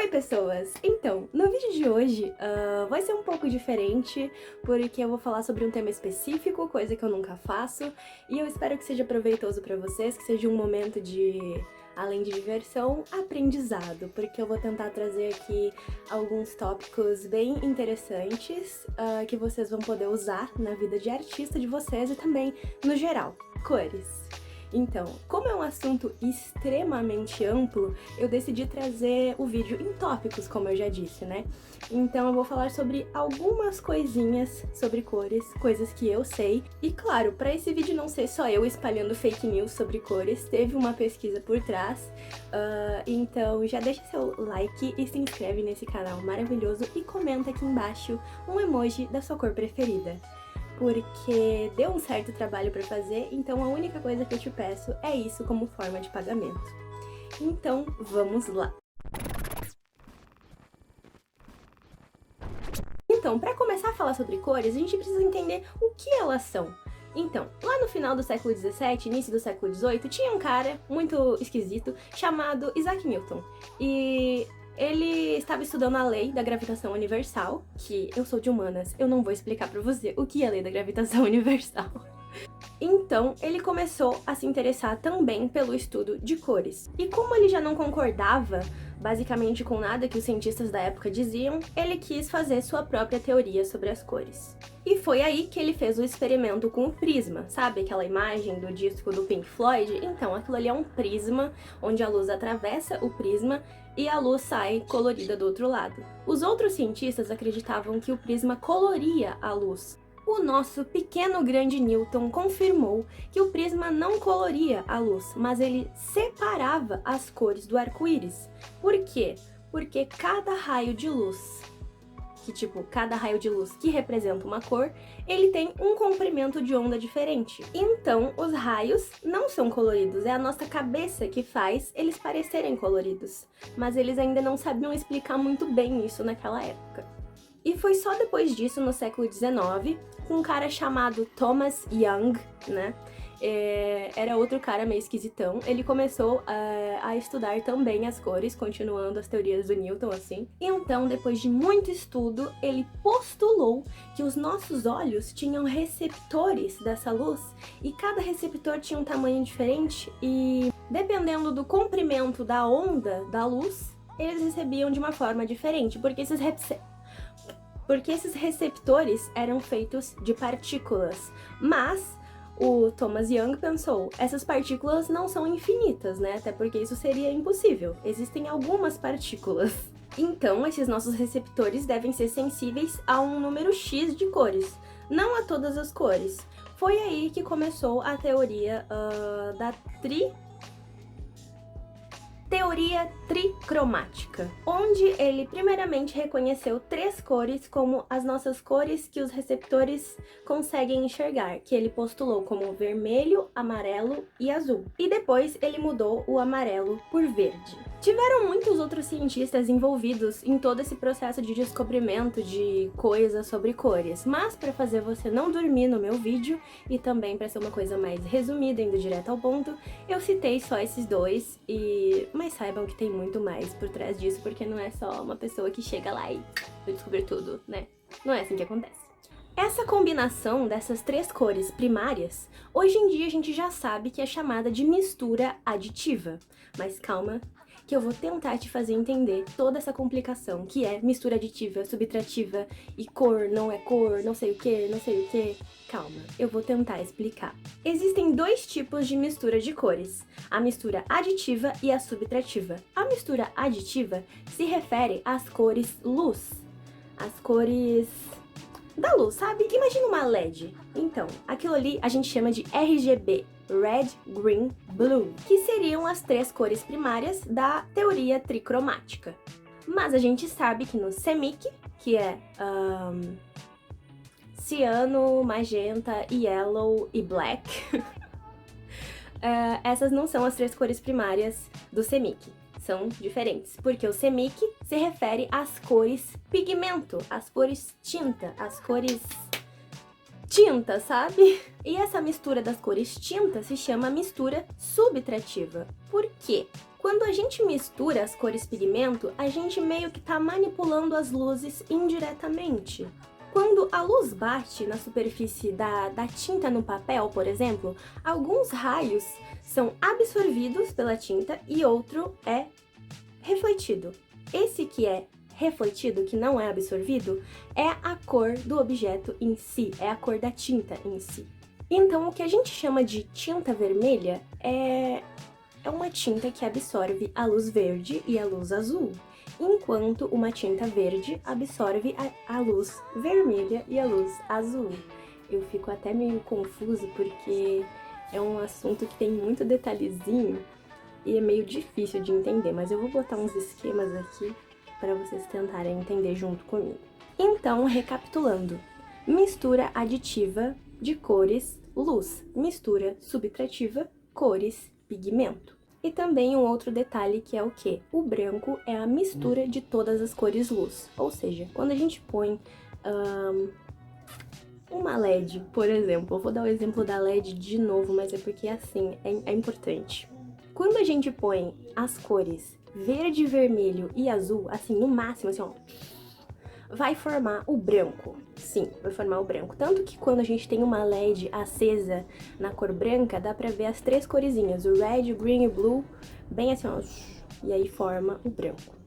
Oi pessoas! Então, no vídeo de hoje vai ser um pouco diferente, porque eu vou falar sobre um tema específico, coisa que eu nunca faço, e eu espero que seja proveitoso pra vocês, que seja um momento de, além de diversão, aprendizado, porque eu vou tentar trazer aqui alguns tópicos bem interessantes que vocês vão poder usar na vida de artista de vocês e também no geral. Cores. Então, como é um assunto extremamente amplo, eu decidi trazer o vídeo em tópicos, como eu já disse, né? Então eu vou falar sobre algumas coisinhas sobre cores, coisas que eu sei. E claro, para esse vídeo não ser só eu espalhando fake news sobre cores, teve uma pesquisa por trás. Então já deixa seu like e se inscreve nesse canal maravilhoso e comenta aqui embaixo um emoji da sua cor preferida. Porque deu um certo trabalho para fazer, então a única coisa que eu te peço é isso como forma de pagamento. Então, vamos lá! Então, para começar a falar sobre cores, a gente precisa entender o que elas são. Então, lá no final do século XVII, início do século XVIII, tinha um cara muito esquisito chamado Isaac Newton. E ele estava estudando a lei da gravitação universal, que eu sou de humanas, eu não vou explicar pra você o que é a lei da gravitação universal. Então, ele começou a se interessar também pelo estudo de cores. E como ele já não concordava, basicamente, com nada que os cientistas da época diziam, ele quis fazer sua própria teoria sobre as cores. E foi aí que ele fez o experimento com o prisma, sabe aquela imagem do disco do Pink Floyd? Então, aquilo ali é um prisma, onde a luz atravessa o prisma e a luz sai colorida do outro lado. Os outros cientistas acreditavam que o prisma coloria a luz. O nosso pequeno grande Newton confirmou que o prisma não coloria a luz, mas ele separava as cores do arco-íris. Por quê? Porque cada raio de luz, cada raio de luz que representa uma cor, ele tem um comprimento de onda diferente. Então, os raios não são coloridos, é a nossa cabeça que faz eles parecerem coloridos. Mas eles ainda não sabiam explicar muito bem isso naquela época. E foi só depois disso, no século XIX, com um cara chamado Thomas Young, né? Era outro cara meio esquisitão. Ele começou a estudar também as cores, continuando as teorias do Newton, assim. Então, depois de muito estudo, ele postulou que os nossos olhos tinham receptores dessa luz, e cada receptor tinha um tamanho diferente, e dependendo do comprimento da onda da luz, eles recebiam de uma forma diferente, porque esses receptores eram feitos de partículas. Mas o Thomas Young pensou, essas partículas não são infinitas, né? Até porque isso seria impossível. Existem algumas partículas. Então, esses nossos receptores devem ser sensíveis a um número X de cores, não a todas as cores. Foi aí que começou a teoria da teoria tricromática, onde ele primeiramente reconheceu 3 cores como as nossas cores que os receptores conseguem enxergar, que ele postulou como vermelho, amarelo e azul. E depois ele mudou o amarelo por verde. Tiveram muitos outros cientistas envolvidos em todo esse processo de descobrimento de coisas sobre cores, mas para fazer você não dormir no meu vídeo e também para ser uma coisa mais resumida, indo direto ao ponto, eu citei só esses dois, mas saibam que tem muito mais por trás disso, porque não é só uma pessoa que chega lá e vai descobrir tudo, né? Não é assim que acontece. Essa combinação dessas 3 cores primárias, hoje em dia a gente já sabe que é chamada de mistura aditiva. Mas calma, que eu vou tentar te fazer entender toda essa complicação que é mistura aditiva, subtrativa e cor, não sei o que, não sei o que. Calma, eu vou tentar explicar. Existem 2 tipos de mistura de cores, a mistura aditiva e a subtrativa. A mistura aditiva se refere às cores luz, as cores da luz, sabe? Imagina uma LED. Então, aquilo ali a gente chama de RGB, Red, Green, Blue, que seriam as 3 cores primárias da teoria tricromática. Mas a gente sabe que no CMYK, que é ciano, magenta, yellow e black, essas não são as 3 cores primárias do CMYK. São diferentes, porque o CMYK se refere às cores pigmento, às cores tinta, às cores tinta, sabe? E essa mistura das cores tinta se chama mistura subtrativa. Por quê? Quando a gente mistura as cores pigmento, a gente meio que tá manipulando as luzes indiretamente. Quando a luz bate na superfície da tinta no papel, por exemplo, alguns raios são absorvidos pela tinta e outro é refletido. Esse que é refletido, que não é absorvido, é a cor do objeto em si, é a cor da tinta em si. Então, o que a gente chama de tinta vermelha é uma tinta que absorve a luz verde e a luz azul, enquanto uma tinta verde absorve a luz vermelha e a luz azul. Eu fico até meio confuso porque é um assunto que tem muito detalhezinho e é meio difícil de entender, mas eu vou botar uns esquemas aqui para vocês tentarem entender junto comigo. Então, recapitulando: mistura aditiva de cores, luz; mistura subtrativa, cores, pigmento. E também um outro detalhe que é o quê? O branco é a mistura de todas as cores luz. Ou seja, quando a gente põe uma LED, por exemplo, eu vou dar o exemplo da LED de novo, mas é porque assim, é importante. Quando a gente põe as cores verde, vermelho e azul, assim, no máximo, assim, ó, vai formar o branco. Sim, vai formar o branco. Tanto que quando a gente tem uma LED acesa na cor branca, dá pra ver as três coresinhas, o red, o green e o blue, bem assim, ó, e aí forma o branco.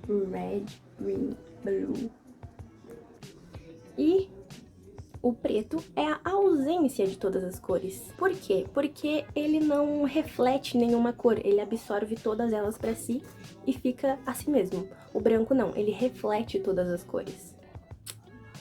Red, green, blue. E o preto é a ausência de todas as cores. Por quê? Porque ele não reflete nenhuma cor, ele absorve todas elas pra si e fica assim mesmo. O branco não, ele reflete todas as cores.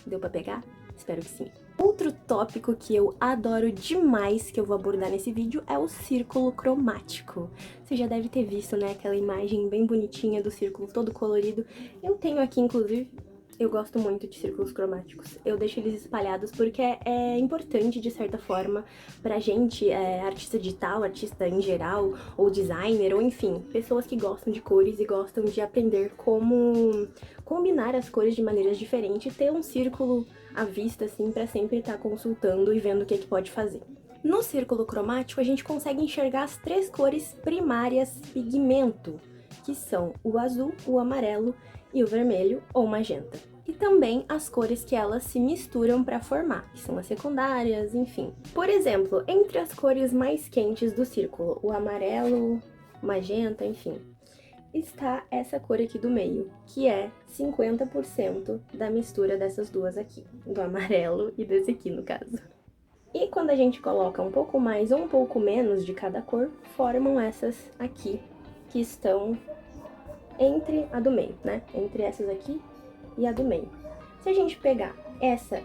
Deu pra pegar? Espero que sim. Outro tópico que eu adoro demais, que eu vou abordar nesse vídeo, é o círculo cromático. Você já deve ter visto, né, aquela imagem bem bonitinha do círculo todo colorido. Eu tenho aqui, inclusive. Eu gosto muito de círculos cromáticos. Eu deixo eles espalhados porque é importante, de certa forma, pra gente, artista digital, artista em geral, ou designer, ou enfim, pessoas que gostam de cores e gostam de aprender como combinar as cores de maneiras diferentes, ter um círculo à vista, assim, pra sempre estar consultando e vendo o que pode fazer. No círculo cromático, a gente consegue enxergar as três cores primárias pigmento, que são o azul, o amarelo e o vermelho ou magenta. E também as cores que elas se misturam para formar, que são as secundárias, enfim. Por exemplo, entre as cores mais quentes do círculo, o amarelo, magenta, enfim, está essa cor aqui do meio, que é 50% da mistura dessas duas aqui, do amarelo e desse aqui, no caso. E quando a gente coloca um pouco mais ou um pouco menos de cada cor, formam essas aqui, que estão entre a do meio, né? Entre essas aqui e a do meio. Se a gente pegar essa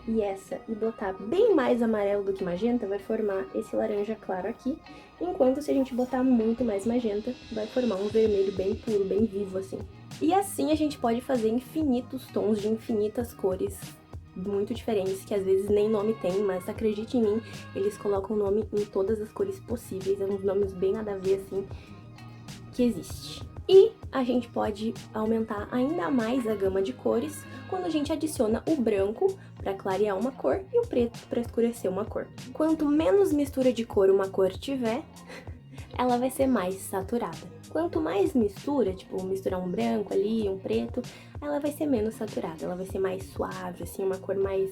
e botar bem mais amarelo do que magenta, vai formar esse laranja claro aqui, enquanto se a gente botar muito mais magenta, vai formar um vermelho bem puro, bem vivo assim. E assim a gente pode fazer infinitos tons de infinitas cores muito diferentes, que às vezes nem nome tem, mas acredite em mim, eles colocam nome em todas as cores possíveis, é uns nomes bem nada a ver assim, que existe. E a gente pode aumentar ainda mais a gama de cores quando a gente adiciona o branco para clarear uma cor e o preto para escurecer uma cor. Quanto menos mistura de cor uma cor tiver, ela vai ser mais saturada. Quanto mais mistura, tipo misturar um branco ali, um preto, ela vai ser menos saturada, ela vai ser mais suave, assim, uma cor mais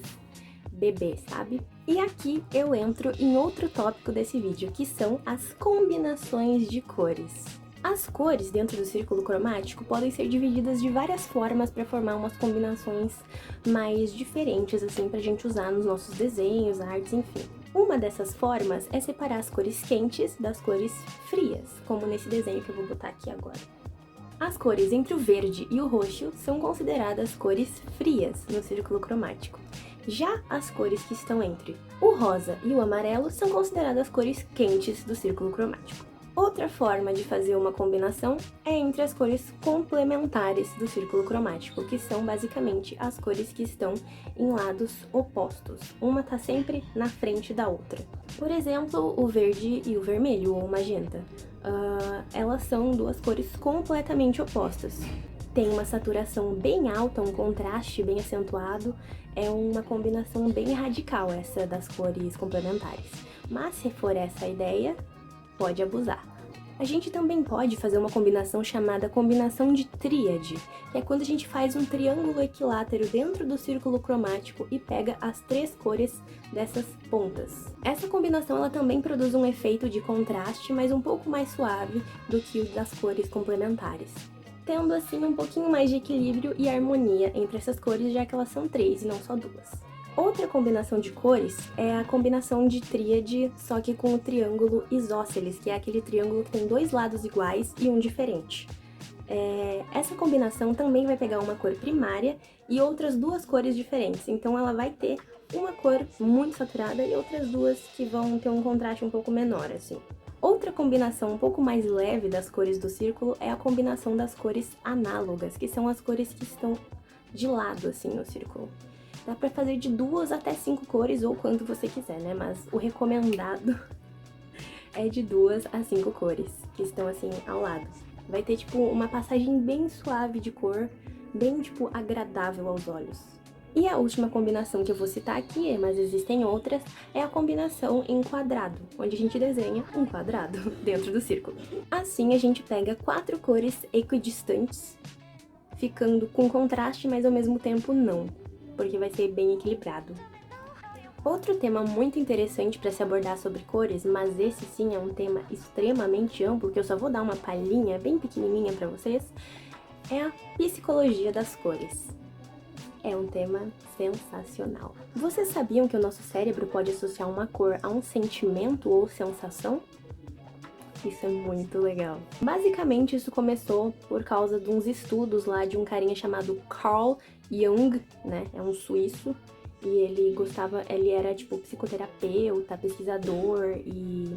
bebê, sabe? E aqui eu entro em outro tópico desse vídeo, que são as combinações de cores. As cores dentro do círculo cromático podem ser divididas de várias formas para formar umas combinações mais diferentes, assim, pra gente usar nos nossos desenhos, artes, enfim. Uma dessas formas é separar as cores quentes das cores frias, como nesse desenho que eu vou botar aqui agora. As cores entre o verde e o roxo são consideradas cores frias no círculo cromático. Já as cores que estão entre o rosa e o amarelo são consideradas cores quentes do círculo cromático. Outra forma de fazer uma combinação é entre as cores complementares do círculo cromático, que são basicamente as cores que estão em lados opostos. Uma está sempre na frente da outra. Por exemplo, o verde e o vermelho, ou magenta. Elas são duas cores completamente opostas. tem uma saturação bem alta, um contraste bem acentuado, é uma combinação bem radical essa das cores complementares. Mas se for essa a ideia, pode abusar. A gente também pode fazer uma combinação chamada combinação de tríade, que é quando a gente faz um triângulo equilátero dentro do círculo cromático e pega as 3 cores dessas pontas. Essa combinação ela também produz um efeito de contraste, mas um pouco mais suave do que o das cores complementares, tendo assim um pouquinho mais de equilíbrio e harmonia entre essas cores, já que elas são 3 e não só 2. Outra combinação de cores é a combinação de tríade, só que com o triângulo isósceles, que é aquele triângulo que tem 2 lados iguais e um diferente. Essa combinação também vai pegar uma cor primária e outras 2 cores diferentes, então ela vai ter uma cor muito saturada e outras 2 que vão ter um contraste um pouco menor, assim. Outra combinação um pouco mais leve das cores do círculo é a combinação das cores análogas, que são as cores que estão de lado, assim, no círculo. Dá pra fazer de 2 até 5 cores, ou quanto você quiser, né? Mas o recomendado é de 2 a 5 cores, que estão assim ao lado. Vai ter, tipo, uma passagem bem suave de cor, bem, tipo, agradável aos olhos. E a última combinação que eu vou citar aqui, mas existem outras, é a combinação em quadrado, onde a gente desenha um quadrado dentro do círculo. Assim a gente pega 4 cores equidistantes, ficando com contraste, mas ao mesmo tempo não, porque vai ser bem equilibrado. Outro tema muito interessante para se abordar sobre cores, mas esse sim é um tema extremamente amplo, que eu só vou dar uma palhinha bem pequenininha para vocês, é a psicologia das cores. É um tema sensacional. Vocês sabiam que o nosso cérebro pode associar uma cor a um sentimento ou sensação? Isso é muito legal. Basicamente, isso começou por causa de uns estudos lá de um carinha chamado Carl Jung, né? É um suíço. E ele era tipo psicoterapeuta, pesquisador e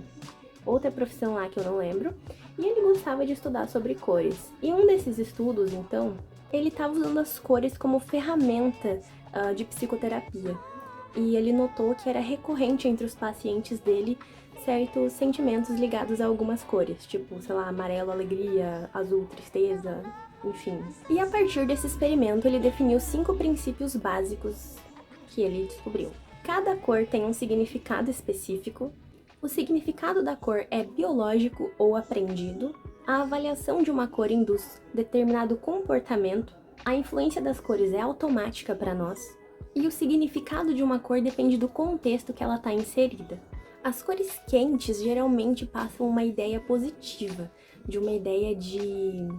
outra profissão lá que eu não lembro. E ele gostava de estudar sobre cores. E um desses estudos, então, ele estava usando as cores como ferramenta de psicoterapia. E ele notou que era recorrente entre os pacientes dele certos sentimentos ligados a algumas cores, tipo, sei lá, amarelo, alegria, azul, tristeza, enfim. E a partir desse experimento, ele definiu 5 princípios básicos que ele descobriu. Cada cor tem um significado específico, o significado da cor é biológico ou aprendido, a avaliação de uma cor induz determinado comportamento, a influência das cores é automática para nós, e o significado de uma cor depende do contexto que ela está inserida. As cores quentes geralmente passam uma ideia positiva, de uma ideia de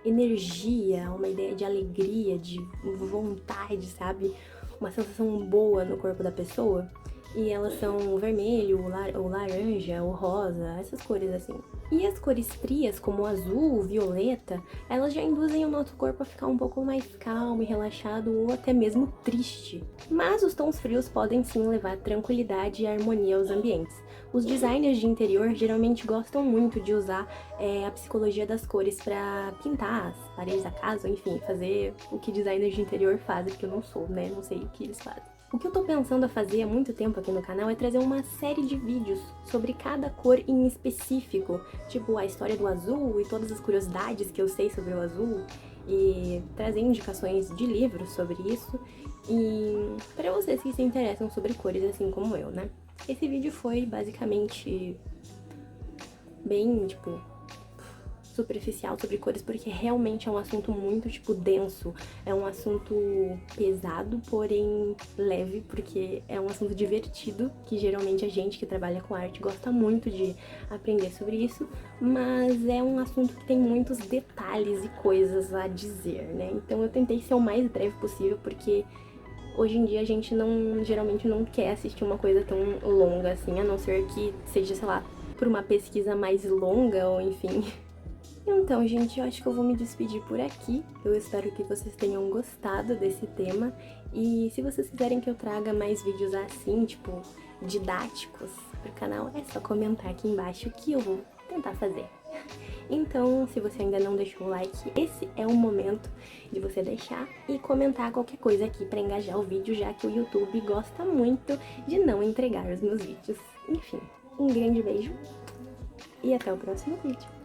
energia, uma ideia de alegria, de vontade, sabe? Uma sensação boa no corpo da pessoa. E elas são o vermelho, o laranja, o rosa, essas cores assim. E as cores frias, como o azul, o violeta, elas já induzem o nosso corpo a ficar um pouco mais calmo e relaxado ou até mesmo triste. Mas os tons frios podem sim levar tranquilidade e harmonia aos ambientes. Os designers de interior geralmente gostam muito de usar a psicologia das cores para pintar as paredes da casa, enfim, fazer o que designers de interior fazem, porque eu não sou, né? Não sei o que eles fazem. O que eu tô pensando a fazer há muito tempo aqui no canal é trazer uma série de vídeos sobre cada cor em específico, tipo a história do azul e todas as curiosidades que eu sei sobre o azul, e trazer indicações de livros sobre isso, e para vocês que se interessam sobre cores assim como eu, né? Esse vídeo foi basicamente bem, tipo, superficial sobre cores, porque realmente é um assunto muito, tipo, denso. É um assunto pesado, porém leve, porque é um assunto divertido, que geralmente a gente que trabalha com arte gosta muito de aprender sobre isso, mas é um assunto que tem muitos detalhes e coisas a dizer, né? Então eu tentei ser o mais breve possível, porque hoje em dia a gente geralmente não quer assistir uma coisa tão longa assim, a não ser que seja, sei lá, por uma pesquisa mais longa, ou enfim. Então, gente, eu acho que eu vou me despedir por aqui. Eu espero que vocês tenham gostado desse tema. E se vocês quiserem que eu traga mais vídeos assim, tipo, didáticos pro canal, é só comentar aqui embaixo que eu vou tentar fazer. Então, se você ainda não deixou o like, esse é o momento de você deixar e comentar qualquer coisa aqui pra engajar o vídeo, já que o YouTube gosta muito de não entregar os meus vídeos. Enfim, um grande beijo e até o próximo vídeo.